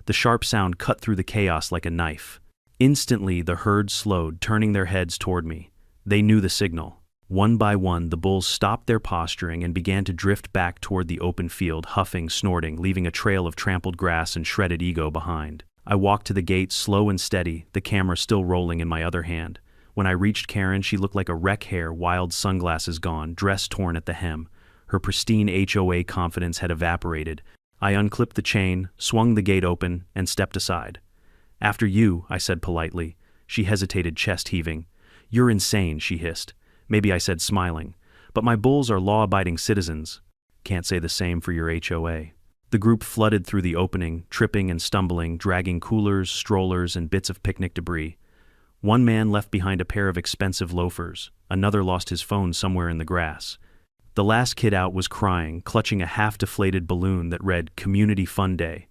The sharp sound cut through the chaos like a knife. Instantly, the herd slowed, turning their heads toward me. They knew the signal. One by one, the bulls stopped their posturing and began to drift back toward the open field, huffing, snorting, leaving a trail of trampled grass and shredded ego behind. I walked to the gate, slow and steady, the camera still rolling in my other hand. When I reached Karen, she looked like a wreck, hair, wild, sunglasses gone, dress torn at the hem. Her pristine HOA confidence had evaporated. I unclipped the chain, swung the gate open, and stepped aside. "After you," I said politely. She hesitated, chest heaving. "You're insane," she hissed. Maybe I said, smiling. "But my bulls are law-abiding citizens." "Can't say the same for your HOA." The group flooded through the opening, tripping and stumbling, dragging coolers, strollers, and bits of picnic debris. One man left behind a pair of expensive loafers. Another lost his phone somewhere in the grass. The last kid out was crying, clutching a half-deflated balloon that read, "Community Fun Day."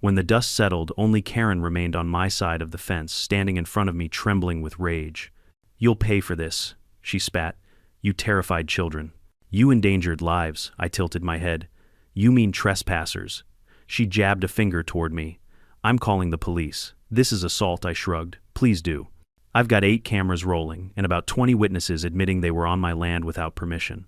When the dust settled, only Karen remained on my side of the fence, standing in front of me, trembling with rage. "You'll pay for this," she spat. "You terrified children. You endangered lives." I tilted my head. "You mean trespassers." She jabbed a finger toward me. "I'm calling the police. This is assault," I shrugged. "Please do." "I've got 8 cameras rolling, and about 20 witnesses admitting they were on my land without permission.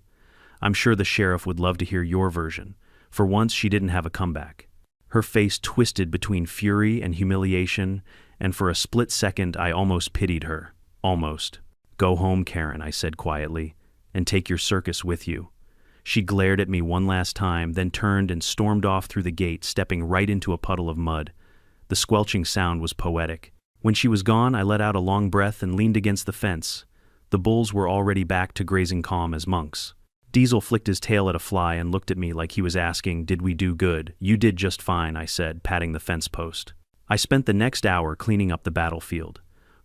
I'm sure the sheriff would love to hear your version." For once, she didn't have a comeback. Her face twisted between fury and humiliation, and for a split second I almost pitied her. Almost. "Go home, Karen," I said quietly, "and take your circus with you." She glared at me one last time, then turned and stormed off through the gate, stepping right into a puddle of mud. The squelching sound was poetic. When she was gone, I let out a long breath and leaned against the fence. The bulls were already back to grazing, calm as monks. Diesel flicked his tail at a fly and looked at me like he was asking, "Did we do good?" "You did just fine," I said, patting the fence post. I spent the next hour cleaning up the battlefield.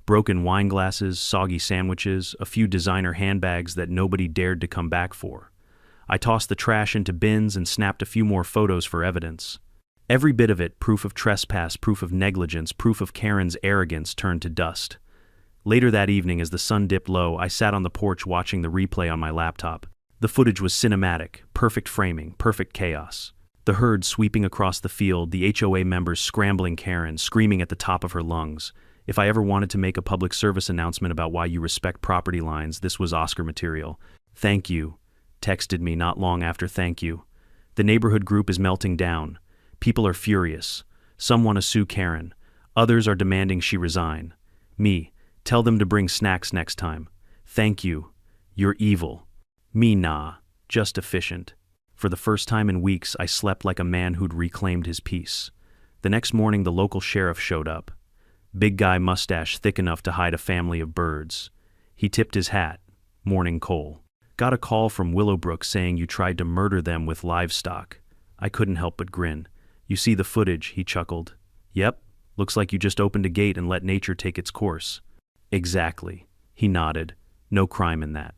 Broken wine glasses, soggy sandwiches, a few designer handbags that nobody dared to come back for. I tossed the trash into bins and snapped a few more photos for evidence. Every bit of it, proof of trespass, proof of negligence, proof of Karen's arrogance, turned to dust. Later that evening, as the sun dipped low, I sat on the porch watching the replay on my laptop. The footage was cinematic, perfect framing, perfect chaos. The herd sweeping across the field, the HOA members scrambling Karen, screaming at the top of her lungs. If I ever wanted to make a public service announcement about why you respect property lines, this was Oscar material. "Thank you," texted me not long after. "Thank you." The neighborhood group is melting down. People are furious. Some want to sue Karen. Others are demanding she resign. Me, tell them to bring snacks next time. "Thank you. You're evil." Me, nah, just efficient. For the first time in weeks, I slept like a man who'd reclaimed his peace. The next morning, the local sheriff showed up. Big guy, mustache thick enough to hide a family of birds. He tipped his hat. "Morning, Cole. Got a call from Willowbrook saying you tried to murder them with livestock." I couldn't help but grin. "You see the footage," he chuckled. "Yep, looks like you just opened a gate and let nature take its course." "Exactly." He nodded. "No crime in that.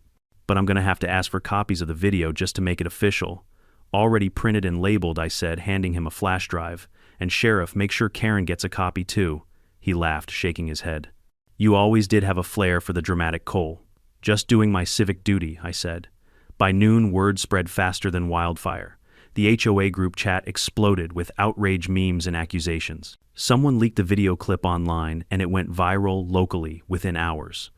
But I'm going to have to ask for copies of the video just to make it official." "Already printed and labeled," I said, handing him a flash drive. "And Sheriff, make sure Karen gets a copy too." He laughed, shaking his head. "You always did have a flair for the dramatic, Cole." "Just doing my civic duty," I said. By noon, word spread faster than wildfire. The HOA group chat exploded with outrage memes and accusations. Someone leaked the video clip online, and it went viral locally within hours.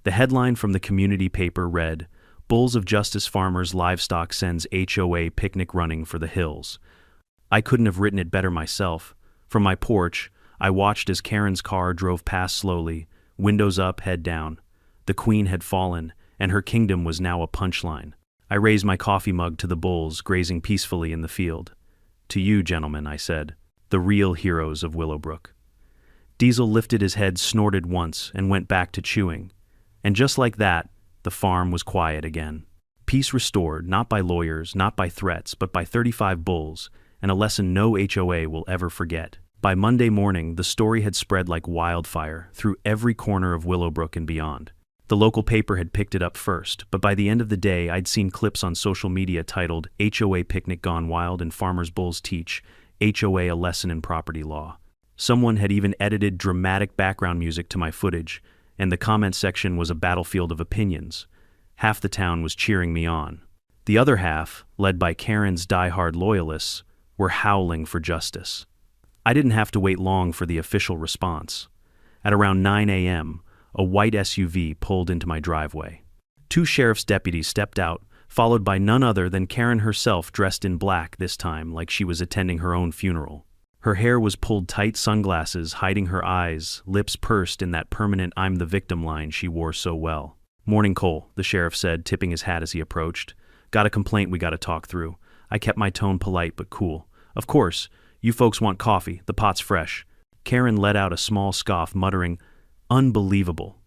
The headline from the community paper read, "Bulls of Justice Farmers Livestock Sends HOA Picnic Running for the Hills." I couldn't have written it better myself. From my porch, I watched as Karen's car drove past slowly, windows up, head down. The queen had fallen, and her kingdom was now a punchline. I raised my coffee mug to the bulls grazing peacefully in the field. To you, gentlemen, I said, the real heroes of Willowbrook. Diesel lifted his head, snorted once, and went back to chewing. And just like that, the farm was quiet again. Peace restored, not by lawyers, not by threats, but by 35 bulls, and a lesson no HOA will ever forget. By Monday morning, the story had spread like wildfire through every corner of Willowbrook and beyond. The local paper had picked it up first, but by the end of the day, I'd seen clips on social media titled HOA Picnic Gone Wild and Farmers' Bulls Teach HOA a Lesson in Property Law. Someone had even edited dramatic background music to my footage, and the comment section was a battlefield of opinions. Half the town was cheering me on. The other half, led by Karen's die-hard loyalists, were howling for justice. I didn't have to wait long for the official response. At around 9 a.m., a white SUV pulled into my driveway. 2 sheriff's deputies stepped out, followed by none other than Karen herself, dressed in black this time like she was attending her own funeral. Her hair was pulled tight, sunglasses hiding her eyes, lips pursed in that permanent "I'm the victim" line she wore so well. "Morning, Cole," the sheriff said, tipping his hat as he approached. "Got a complaint we gotta talk through." I kept my tone polite but cool. "Of course, you folks want coffee, the pot's fresh." Karen let out a small scoff, muttering, "Unbelievable."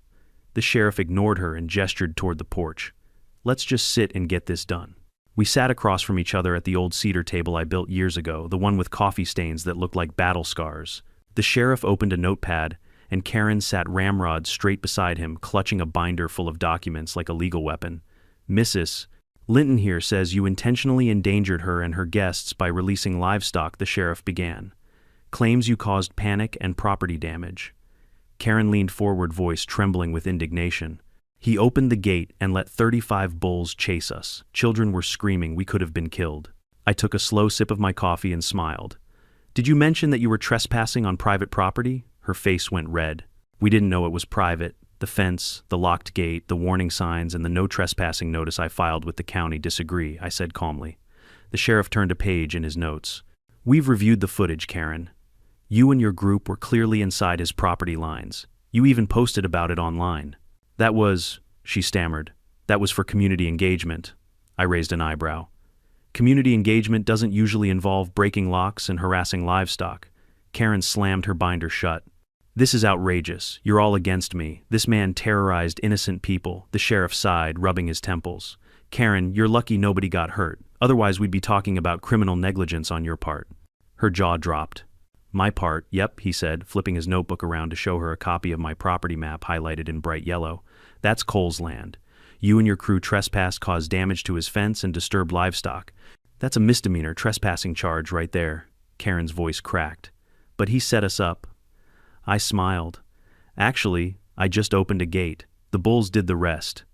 The sheriff ignored her and gestured toward the porch. "Let's just sit and get this done." We sat across from each other at the old cedar table I built years ago, the one with coffee stains that looked like battle scars. The sheriff opened a notepad, and Karen sat ramrod straight beside him, clutching a binder full of documents like a legal weapon. "Mrs. Linton here says you intentionally endangered her and her guests by releasing livestock," the sheriff began. "Claims you caused panic and property damage." Karen leaned forward, voice trembling with indignation. "He opened the gate and let 35 bulls chase us. Children were screaming, we could have been killed." I took a slow sip of my coffee and smiled. "Did you mention that you were trespassing on private property?" Her face went red. "We didn't know it was private. The fence, the locked gate, the warning signs, and the no trespassing notice I filed with the county disagree," I said calmly. The sheriff turned a page in his notes. "We've reviewed the footage, Karen. You and your group were clearly inside his property lines. You even posted about it online." "That was," she stammered, "that was for community engagement." I raised an eyebrow. "Community engagement doesn't usually involve breaking locks and harassing livestock." Karen slammed her binder shut. "This is outrageous. You're all against me. This man terrorized innocent people." The sheriff sighed, rubbing his temples. "Karen, you're lucky nobody got hurt. Otherwise we'd be talking about criminal negligence on your part." Her jaw dropped. "My part, yep," he said, flipping his notebook around to show her a copy of my property map highlighted in bright yellow. "That's Cole's land. You and your crew trespassed, caused damage to his fence, and disturbed livestock. That's a misdemeanor trespassing charge right there." Karen's voice cracked. "But he set us up." I smiled. "Actually, I just opened a gate. The bulls did the rest.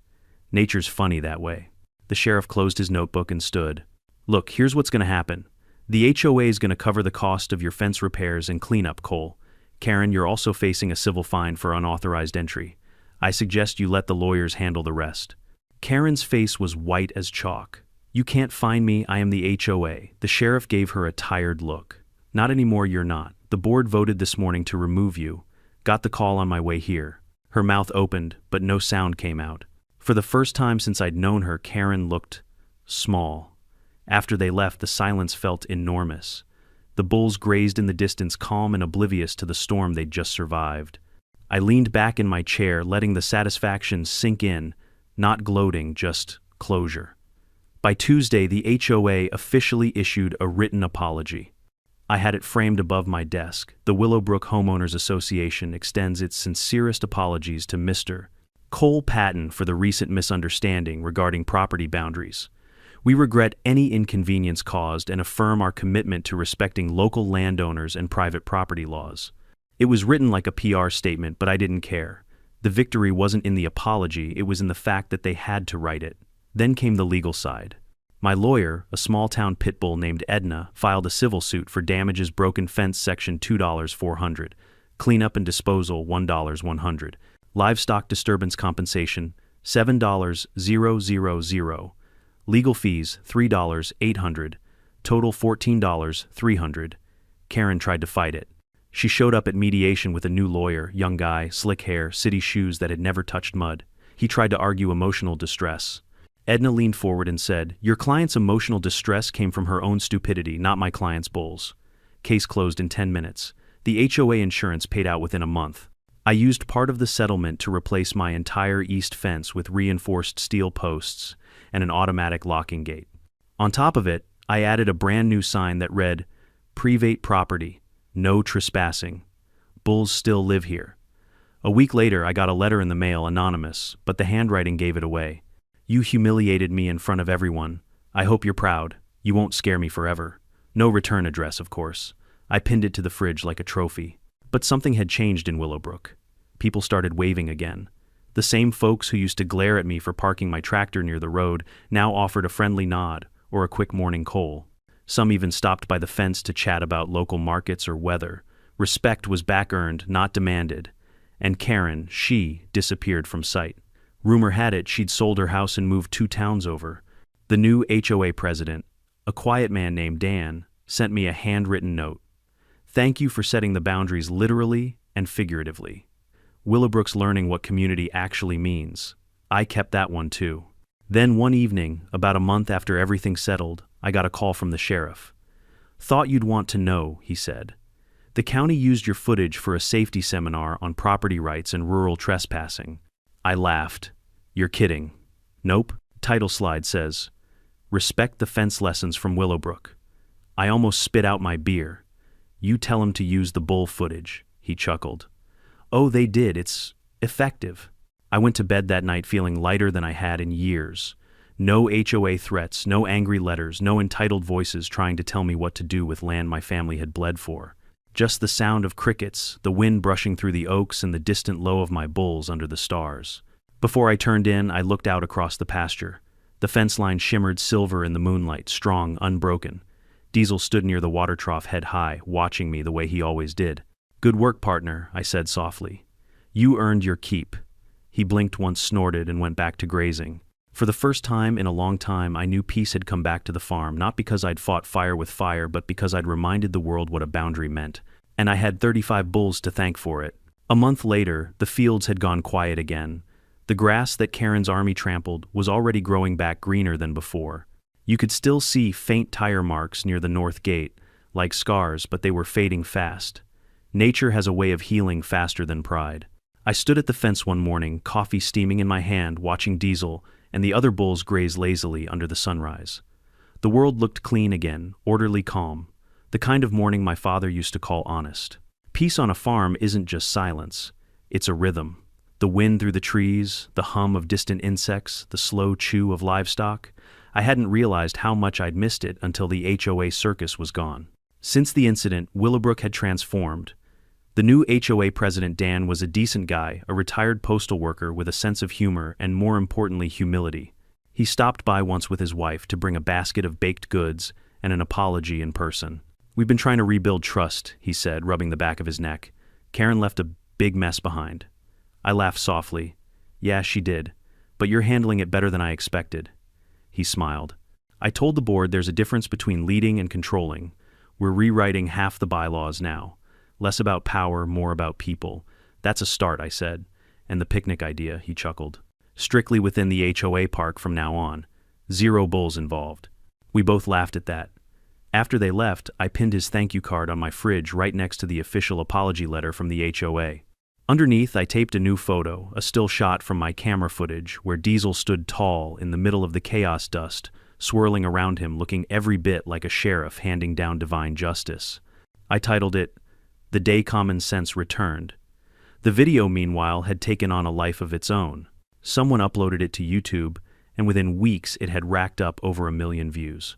Nature's funny that way." The sheriff closed his notebook and stood. "Look, here's what's going to happen. The HOA is going to cover the cost of your fence repairs and cleanup, Cole. Karen, you're also facing a civil fine for unauthorized entry. I suggest you let the lawyers handle the rest." Karen's face was white as chalk. "You can't fine me, I am the HOA." The sheriff gave her a tired look. "Not anymore, you're not. The board voted this morning to remove you. Got the call on my way here." Her mouth opened, but no sound came out. For the first time since I'd known her, Karen looked small. After they left, the silence felt enormous. The bulls grazed in the distance, calm and oblivious to the storm they'd just survived. I leaned back in my chair, letting the satisfaction sink in, not gloating, just closure. By Tuesday, the HOA officially issued a written apology. I had it framed above my desk. "The Willowbrook Homeowners Association extends its sincerest apologies to Mr. Cole Patton for the recent misunderstanding regarding property boundaries. We regret any inconvenience caused and affirm our commitment to respecting local landowners and private property laws." It was written like a PR statement, but I didn't care. The victory wasn't in the apology, it was in the fact that they had to write it. Then came the legal side. My lawyer, a small-town pit bull named Edna, filed a civil suit for damages: broken fence section $2 $400, cleanup and disposal $1 $100, livestock disturbance compensation $7 $000, legal fees $3 $800, total $14 $300. Karen tried to fight it. She showed up at mediation with a new lawyer, young guy, slick hair, city shoes that had never touched mud. He tried to argue emotional distress. Edna leaned forward and said, "Your client's emotional distress came from her own stupidity, not my client's bulls." Case closed in 10 minutes. The HOA insurance paid out within a month. I used part of the settlement to replace my entire east fence with reinforced steel posts and an automatic locking gate. On top of it, I added a brand new sign that read, "Private property, no trespassing. Bulls still live here." A week later, I got a letter in the mail, anonymous, but the handwriting gave it away. "You humiliated me in front of everyone. I hope you're proud. You won't scare me forever." No return address, of course. I pinned it to the fridge like a trophy. But something had changed in Willowbrook. People started waving again. The same folks who used to glare at me for parking my tractor near the road now offered a friendly nod or a quick morning coal. Some even stopped by the fence to chat about local markets or weather. Respect was back-earned, not demanded. And Karen, she disappeared from sight. Rumor had it she'd sold her house and moved 2 towns over. The new HOA president, a quiet man named Dan, sent me a handwritten note. "Thank you for setting the boundaries literally and figuratively. Willowbrook's learning what community actually means." I kept that one too. Then one evening, about a month after everything settled, I got a call from the sheriff. "Thought you'd want to know," he said. "The county used your footage for a safety seminar on property rights and rural trespassing." I laughed. "You're kidding." "Nope." Title slide says, "Respect the fence lessons from Willowbrook." I almost spit out my beer. "You tell him to use the bull footage," he chuckled. "Oh, they did. It's effective." I went to bed that night feeling lighter than I had in years. No HOA threats, no angry letters, no entitled voices trying to tell me what to do with land my family had bled for. Just the sound of crickets, the wind brushing through the oaks, and the distant low of my bulls under the stars. Before I turned in, I looked out across the pasture. The fence line shimmered silver in the moonlight, strong, unbroken. Diesel stood near the water trough head high, watching me the way he always did. "Good work, partner," I said softly. "You earned your keep." He blinked once, snorted, and went back to grazing. For the first time in a long time, I knew peace had come back to the farm, not because I'd fought fire with fire, but because I'd reminded the world what a boundary meant. And I had 35 bulls to thank for it. A month later, the fields had gone quiet again. The grass that Karen's army trampled was already growing back greener than before. You could still see faint tire marks near the north gate, like scars, but they were fading fast. Nature has a way of healing faster than pride. I stood at the fence one morning, coffee steaming in my hand, watching Diesel and the other bulls graze lazily under the sunrise. The world looked clean again, orderly calm, the kind of morning my father used to call honest. Peace on a farm isn't just silence, it's a rhythm. The wind through the trees, the hum of distant insects, the slow chew of livestock. I hadn't realized how much I'd missed it until the HOA circus was gone. Since the incident, Willowbrook had transformed. The new HOA president, Dan, was a decent guy, a retired postal worker with a sense of humor and, more importantly, humility. He stopped by once with his wife to bring a basket of baked goods and an apology in person. "We've been trying to rebuild trust," he said, rubbing the back of his neck. "Karen left a big mess behind." I laughed softly. "Yeah, she did. But you're handling it better than I expected." He smiled. "I told the board there's a difference between leading and controlling. We're rewriting half the bylaws now. Less about power, more about people. That's a start," I said. "And the picnic idea," he chuckled. "Strictly within the HOA park from now on. 0 bulls involved." We both laughed at that. After they left, I pinned his thank you card on my fridge right next to the official apology letter from the HOA. Underneath, I taped a new photo, a still shot from my camera footage, where Diesel stood tall in the middle of the chaos dust, swirling around him, looking every bit like a sheriff handing down divine justice. I titled it, "The Day Common Sense Returned." The video, meanwhile, had taken on a life of its own. Someone uploaded it to YouTube, and within weeks it had racked up over 1 million views.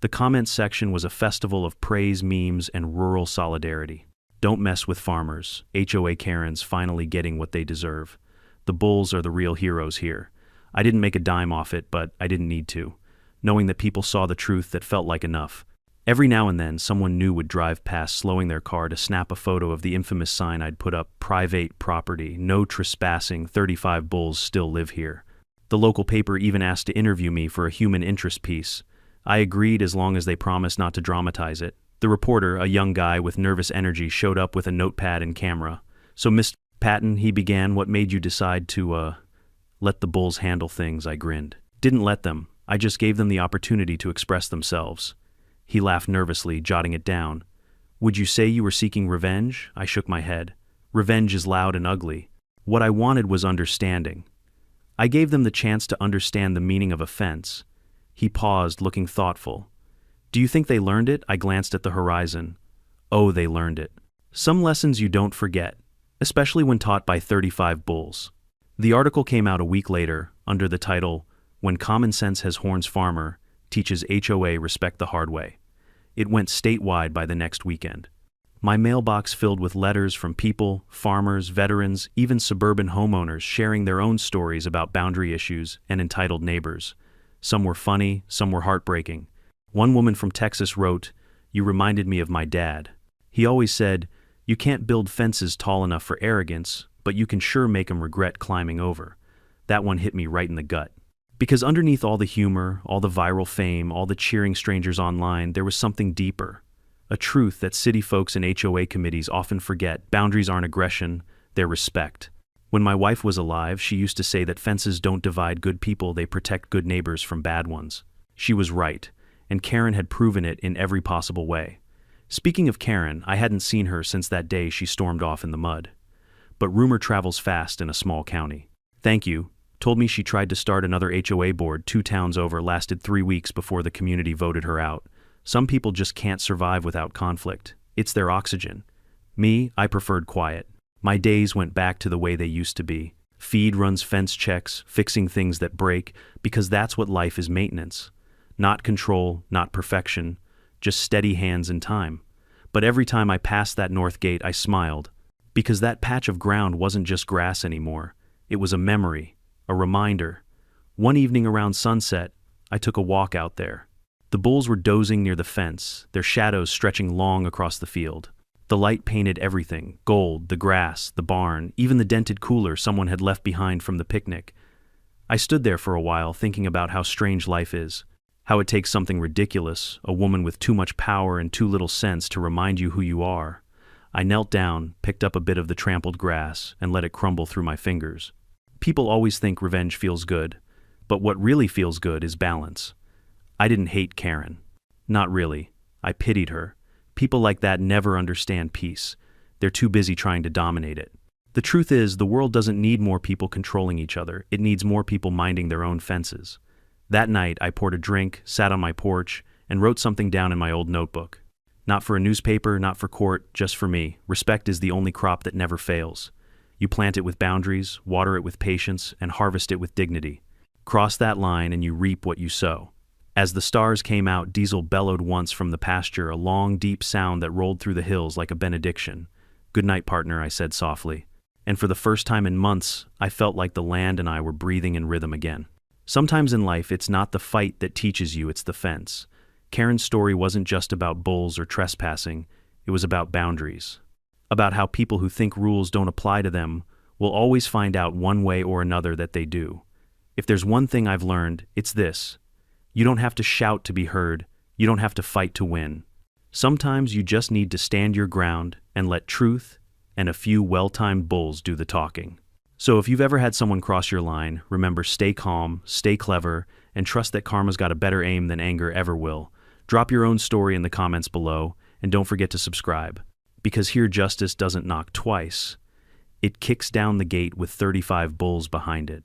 The comments section was a festival of praise, memes, and rural solidarity. Don't mess with farmers. HOA Karens finally getting what they deserve. The bulls are the real heroes here. I didn't make a dime off it, but I didn't need to. Knowing that people saw the truth, that felt like enough. Every now and then, someone new would drive past, slowing their car to snap a photo of the infamous sign I'd put up, "Private property, no trespassing, 35 bulls still live here." The local paper even asked to interview me for a human interest piece. I agreed as long as they promised not to dramatize it. The reporter, a young guy with nervous energy, showed up with a notepad and camera. "So, Mr. Patton," he began, "what made you decide to, let the bulls handle things?" I grinned. "Didn't let them. I just gave them the opportunity to express themselves." He laughed nervously, jotting it down. "Would you say you were seeking revenge?" I shook my head. "Revenge is loud and ugly. What I wanted was understanding. I gave them the chance to understand the meaning of offense." He paused, looking thoughtful. "Do you think they learned it?" I glanced at the horizon. "Oh, they learned it. Some lessons you don't forget, especially when taught by 35 bulls." The article came out a week later, under the title, "When Common Sense Has Horns, Farmer Teaches HOA Respect the Hard Way." It went statewide by the next weekend. My mailbox filled with letters from people, farmers, veterans, even suburban homeowners sharing their own stories about boundary issues and entitled neighbors. Some were funny, some were heartbreaking. One woman from Texas wrote, "You reminded me of my dad. He always said, 'You can't build fences tall enough for arrogance, but you can sure make 'em regret climbing over.'" That one hit me right in the gut. Because underneath all the humor, all the viral fame, all the cheering strangers online, there was something deeper. A truth that city folks and HOA committees often forget: boundaries aren't aggression, they're respect. When my wife was alive, she used to say that fences don't divide good people, they protect good neighbors from bad ones. She was right, and Karen had proven it in every possible way. Speaking of Karen, I hadn't seen her since that day she stormed off in the mud. But rumor travels fast in a small county. "Thank you," told me she tried to start another HOA board 2 towns over, lasted 3 weeks before the community voted her out. Some people just can't survive without conflict. It's their oxygen. Me, I preferred quiet. My days went back to the way they used to be. Feed runs, fence checks, fixing things that break, because that's what life is: maintenance. Not control, not perfection, just steady hands and time. But every time I passed that north gate, I smiled, because that patch of ground wasn't just grass anymore. It was a memory, a reminder. One evening around sunset, I took a walk out there. The bulls were dozing near the fence, their shadows stretching long across the field. The light painted everything: gold, the grass, the barn, even the dented cooler someone had left behind from the picnic. I stood there for a while, thinking about how strange life is. How it takes something ridiculous, a woman with too much power and too little sense, to remind you who you are. I knelt down, picked up a bit of the trampled grass, and let it crumble through my fingers. People always think revenge feels good, but what really feels good is balance. I didn't hate Karen. Not really. I pitied her. People like that never understand peace. They're too busy trying to dominate it. The truth is, the world doesn't need more people controlling each other. It needs more people minding their own fences. That night, I poured a drink, sat on my porch, and wrote something down in my old notebook. Not for a newspaper, not for court, just for me. Respect is the only crop that never fails. You plant it with boundaries, water it with patience, and harvest it with dignity. Cross that line and you reap what you sow. As the stars came out, Diesel bellowed once from the pasture, a long, deep sound that rolled through the hills like a benediction. "Good night, partner," I said softly. And for the first time in months, I felt like the land and I were breathing in rhythm again. Sometimes in life, it's not the fight that teaches you, it's the fence. Karen's story wasn't just about bulls or trespassing, it was about boundaries. About how people who think rules don't apply to them will always find out one way or another that they do. If there's one thing I've learned, it's this: you don't have to shout to be heard, you don't have to fight to win. Sometimes you just need to stand your ground and let truth and a few well-timed bulls do the talking. So if you've ever had someone cross your line, remember, stay calm, stay clever, and trust that karma's got a better aim than anger ever will. Drop your own story in the comments below, and don't forget to subscribe. Because here justice doesn't knock twice, it kicks down the gate with 35 bulls behind it.